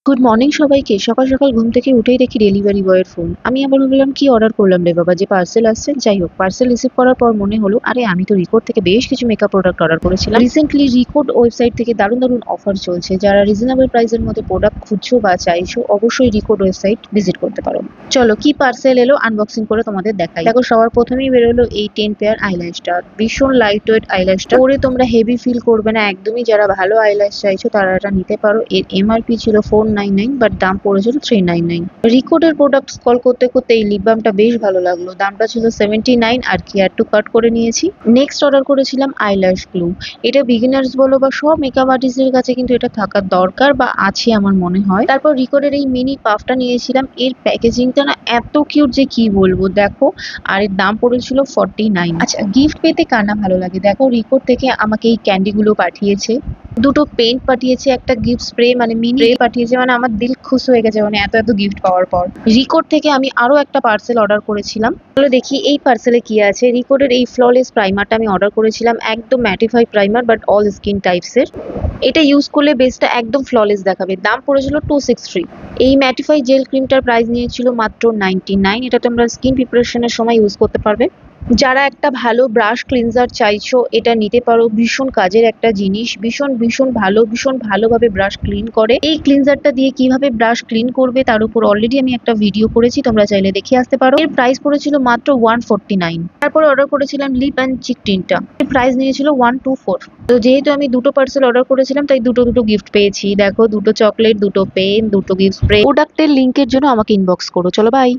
Good morning সবাইকে। সকাল সকাল ঘুম থেকে উঠেই দেখি ডেলিভারি বয়ের ফোন। আমি আবার ভাবলাম কি অর্ডার করলাম রে বাবা, যে পার্সেল আসছে। যাই হোক, পার্সেল রিসিভ করার পর মনে হলো আরে আমি তো রিকোড থেকে বেশ কিছু মেকআপ প্রোডাক্ট অর্ডার করেছিলাম রিসেন্টলি। রিকোড ওয়েবসাইট থেকে দারুণ দারুণ অফার চলছে। যারা রিজনেবল প্রাইসের মধ্যে প্রোডাক্ট খুঁজছো বা চাইছো, অবশ্যই রিকোড ওয়েবসাইট ভিজিট করতে পারো। চলো কি পার্সেল এলো আনবক্সিং করে তোমাদের দেখাই। দেখো, সবার প্রথমেই বেরোলো এই 10 পেয়ার আইল্যাশটা। ভীষণ লাইট ওয়েট আইল্যাশটা, পরে তোমরা হেভি ফিল করবে না একদমই। যারা ভালো আইল্যাশ চাইছো তারা এটা নিতে পারো। এর এমআরপি ছিল 499, বাট দাম পড়েছিল 399। রিকোডের প্রোডাক্ট স্ক্রল করতে করতে এই লিপ বামটা বেশ ভালো লাগলো। দামটা ছিল 79 আর কি অ্যাড টু কার্ট করে নিয়েছি। নেক্সট অর্ডার করেছিলাম আইল্যাশ গ্লু। এটা বিগিনার্স বলো বা সব মেকআপ আর্টিস্টের কাছে কিন্তু এটা থাকার দরকার বা আছে আমার মনে হয়। তারপর রিকোডের এই মিনি পাফটা নিয়েছিলাম। এর প্যাকেজিংটা না এত কিউট যে কি বলবো, দেখো। আর এর দাম পড়েছিল 49। আচ্ছা, গিফট পেতে কার না ভালো লাগে। দেখো, রিকোড থেকে আমাকে এই ক্যান্ডিগুলো পাঠিয়েছে, দুটো পেন্ট পাঠিয়েছে, একটা গিফট স্প্রে মানে মিনি পাঠিয়েছে। মানে আমার দিল খুশ হয়ে গেছে, মানে এত এত গিফট পাওয়ার পর। রিকোড থেকে আমি আরো একটা পার্সেল অর্ডার করেছিলাম। চলো দেখি এই পার্সেলে কি আছে। রিকোডের এই ফ্ললেস প্রাইমারটা আমি অর্ডার করেছিলাম, একদম mattify primer but all skin types এর। এটা ইউজ করলে বেসটা একদম ফ্ললেস দেখাবে। দাম পড়েছিল 263। এই ম্যাটিফাই জেল ক্রিমটার প্রাইস নিয়েছিল মাত্র 99। এটা তোমরা স্কিন প্রিপারেশনের সময় ইউজ করতে পারবে। যারা একটা ভালো ব্রাশ ক্লিনজার চাইছো, এটা নিতে পারো। ভীষণ কাজের একটা জিনিস, ভীষণ ভীষণ ভালো, ভীষণ ভালোভাবে ব্রাশ ক্লিন করে। এই ক্লিনজারটা দিয়ে কিভাবে ব্রাশ ক্লিন করবে তার উপর অলরেডি আমি একটা ভিডিও করেছি, তোমরা চাইলে দেখে আসতে পারো। এর প্রাইস পড়েছিল মাত্র 149। তারপরে অর্ডার করেছিলাম লিপ অ্যান্ড চিক টিনটা। এর প্রাইস নিয়েছিল 124। তো যেহেতু আমি দুটো পার্সেল অর্ডার করেছিলাম, তাই দুটো দুটো গিফট পেয়েছি। দেখো, দুটো চকলেট, দুটো পেন, দুটো গিফট স্প্রে। প্রোডাক্টের লিঙ্কের জন্য আমাকে ইনবক্স করো। চলো বাই।